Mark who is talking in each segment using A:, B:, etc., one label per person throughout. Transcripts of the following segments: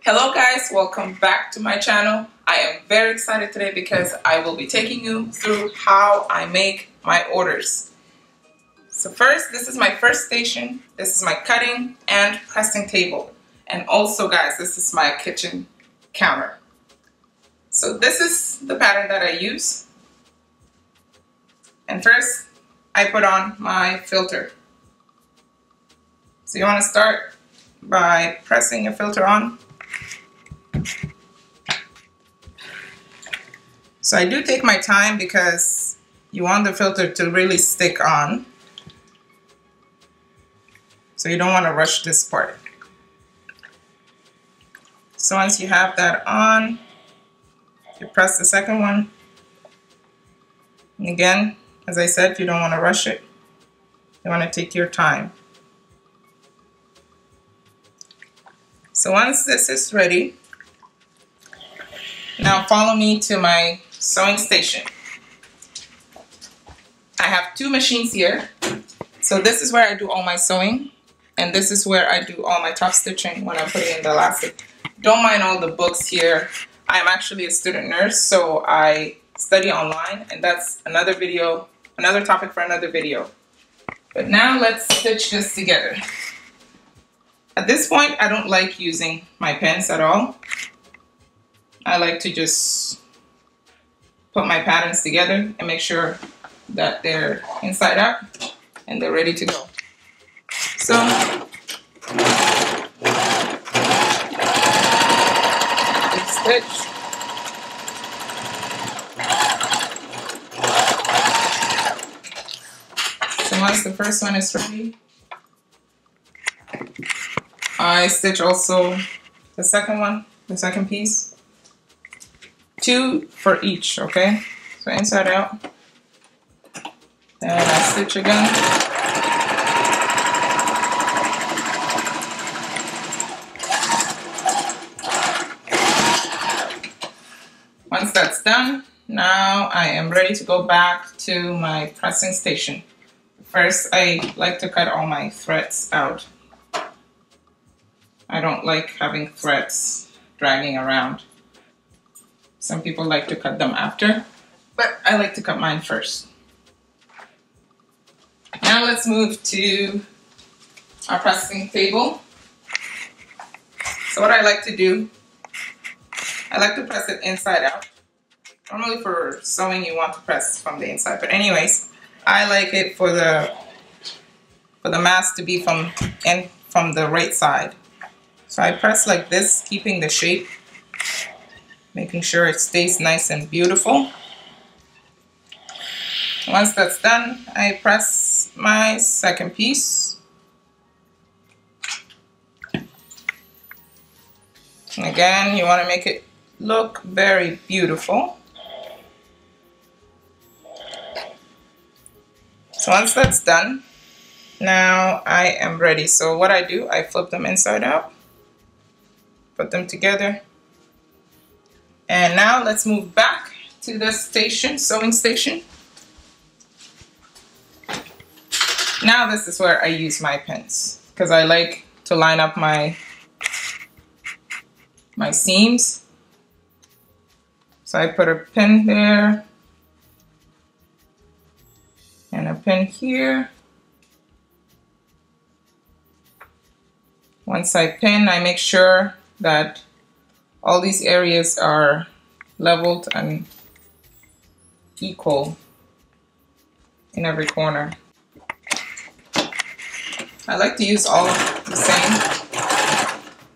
A: Hello guys, welcome back to my channel. I am very excited today because I will be taking you through how I make my orders. So first, this is my first station. This is my cutting and pressing table. And also guys, this is my kitchen counter. So this is the pattern that I use. And first, I put on my filter. So you want to start by pressing your filter on. So I do take my time because you want the filter to really stick on. So you don't want to rush this part. So once you have that on, you press the second one. And again, as I said, you don't want to rush it. You want to take your time. So once this is ready, now follow me to my sewing station. I have two machines here. So this is where I do all my sewing, and this is where I do all my top stitching when I'm putting in the elastic. Don't mind all the books here. I'm actually a student nurse, so I study online, and that's another video, another topic for another video. But now let's stitch this together. At this point, I don't like using my pens at all. I like to just put my patterns together and make sure that they're inside out and they're ready to go. So stitch. So once the first one is ready, I stitch also the second one, the second piece. 2 for each, okay? So inside out. Then I stitch again. Once that's done, now I am ready to go back to my pressing station. First, I like to cut all my threads out. I don't like having threads dragging around. Some people like to cut them after, but I like to cut mine first. Now let's move to our pressing table. So what I like to do, I like to press it inside out. Normally for sewing you want to press from the inside, but anyways, I like it for the mask to be from the right side. So I press like this, keeping the shape, making sure it stays nice and beautiful. Once that's done, I press my second piece. And again, you want to make it look very beautiful. So once that's done, now I am ready. So what I do, I flip them inside out, put them together. And now let's move back to the station, sewing station. Now this is where I use my pins because I like to line up my seams. So I put a pin there and a pin here. Once I pin, I make sure that all these areas are leveled and equal in every corner. I like to use all the same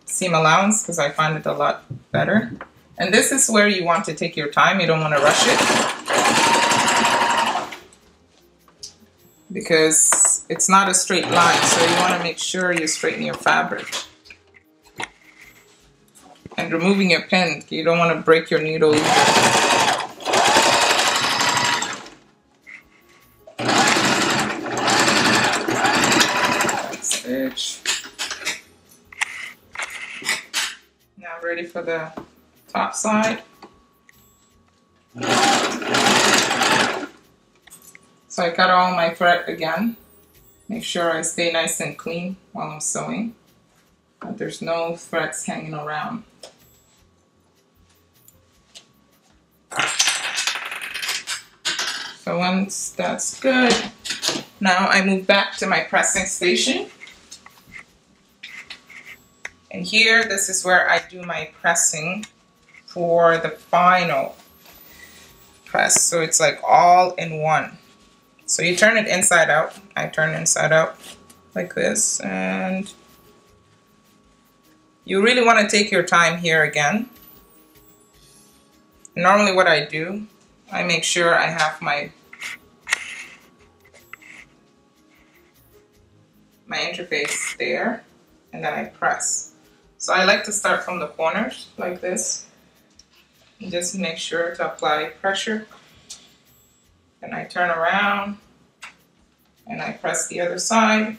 A: seam allowance because I find it a lot better. And this is where you want to take your time. You don't want to rush it because it's not a straight line, so you want to make sure you straighten your fabric. And removing your pin, you don't want to break your needle either. Stitch. Now ready for the top side. So I cut all my thread again. Make sure I stay nice and clean while I'm sewing. that there's no threads hanging around. So once that's good, now I move back to my pressing station. And here, this is where I do my pressing for the final press. So it's like all in one. So you turn it inside out. I turn inside out like this. And you really want to take your time here again. Normally what I do, I make sure I have my interface there, and then I press. So I like to start from the corners like this, and just make sure to apply pressure. And I turn around and I press the other side.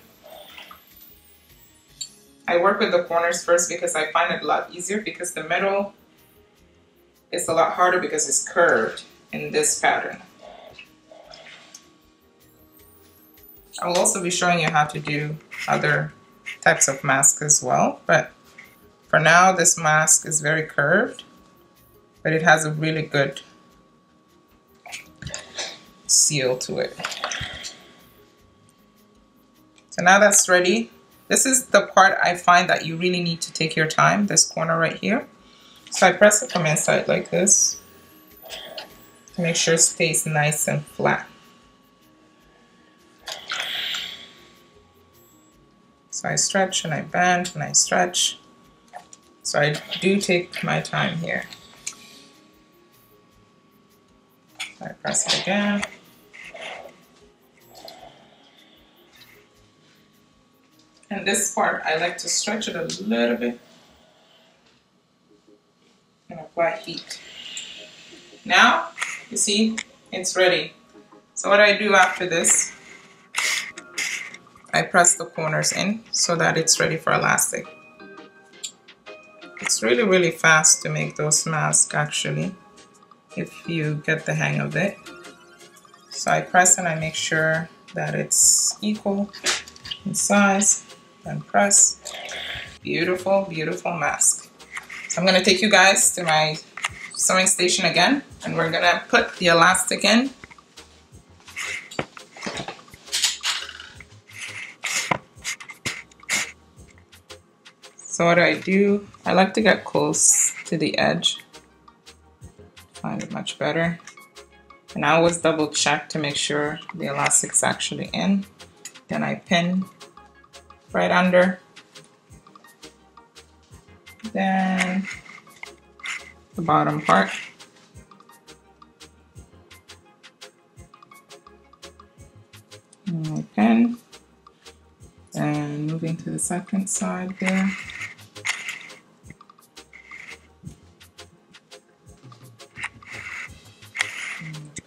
A: I work with the corners first because I find it a lot easier, because the middle is a lot harder because it's curved in this pattern. I'll also be showing you how to do other types of masks as well, but for now this mask is very curved, but it has a really good seal to it. So now that's ready. This is the part I find that you really need to take your time, this corner right here. So I press it from inside like this to make sure it stays nice and flat. So I stretch and I bend and I stretch. So I do take my time here. So I press it again. And this part, I like to stretch it a little bit and apply heat. Now, you see, it's ready. So what I do after this, I press the corners in so that it's ready for elastic. It's really, really fast to make those masks actually, if you get the hang of it. So I press and I make sure that it's equal in size, and press. Beautiful, beautiful mask. So I'm gonna take you guys to my sewing station again, and we're gonna put the elastic in. So what I do, I like to get close to the edge. Find it much better. And I always double check to make sure the elastic's actually in. Then I pin right under. Then the bottom part. And I pin. And moving to the second side there.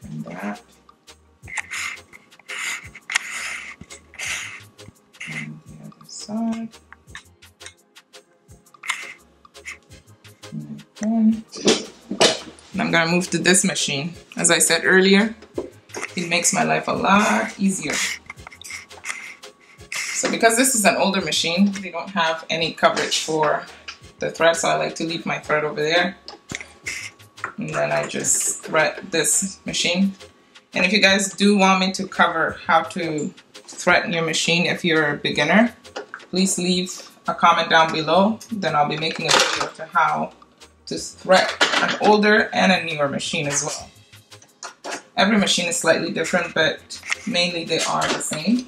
A: And that. And the other side. And I'm gonna move to this machine. As I said earlier, it makes my life a lot easier. So because this is an older machine, they don't have any coverage for the thread, so I like to leave my thread over there. And then I just thread this machine. And if you guys do want me to cover how to thread your machine if you're a beginner, please leave a comment down below. Then I'll be making a video to how to thread an older and a newer machine as well. Every machine is slightly different, but mainly they are the same.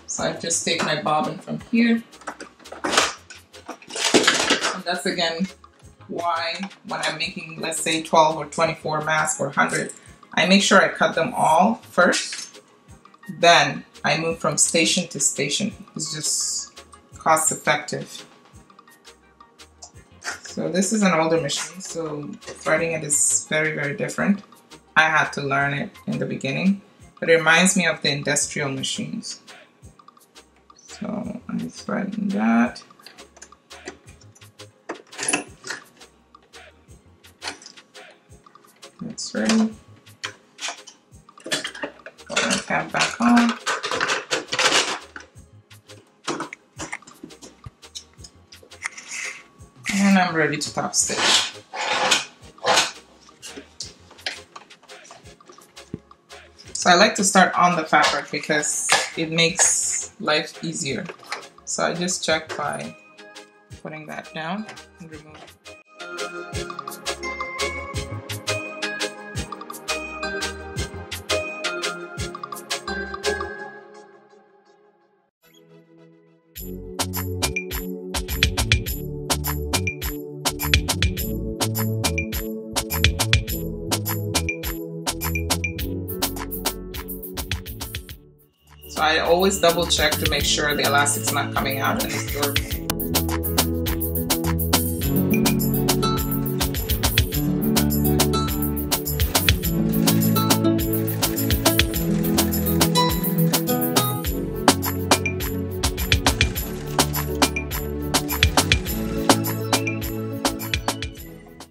A: So I just take my bobbin from here. And that's again why when I'm making, let's say 12 or 24 masks or 100, I make sure I cut them all first. Then I move from station to station. It's just cost effective. So this is an older machine, so threading it is very, very different. I had to learn it in the beginning, but it reminds me of the industrial machines. So I thread that. That's ready. Put my cap back on. ready to top stitch. So I like to start on the fabric because it makes life easier. So I just check by putting that down and remove it. So I always double check to make sure the elastic's not coming out and it's durable.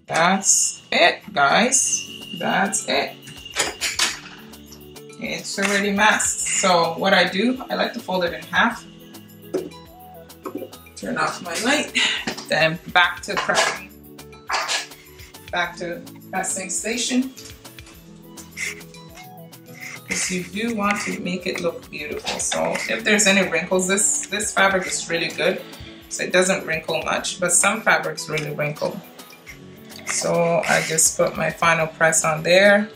A: That's it, guys. That's it. It's already masked. So what I do, I like to fold it in half. Turn off my light. Then back to prepping. Back to pressing station. Because you do want to make it look beautiful. So if there's any wrinkles, this fabric is really good. So it doesn't wrinkle much, but some fabrics really wrinkle. So I just put my final press on there.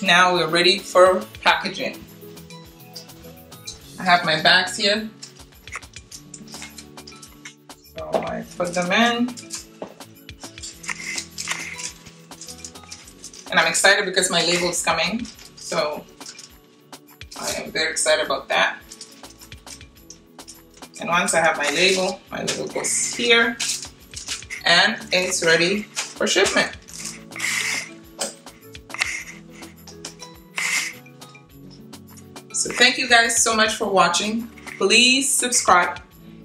A: Now we're ready for packaging. I have my bags here. So I put them in. And I'm excited because my label is coming. So I am very excited about that. And once I have my label goes here. And it's ready for shipment. So thank you guys so much for watching. Please subscribe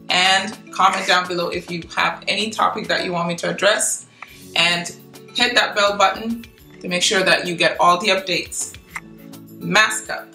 A: and comment down below if you have any topic that you want me to address. And hit that bell button to make sure that you get all the updates. Mask up.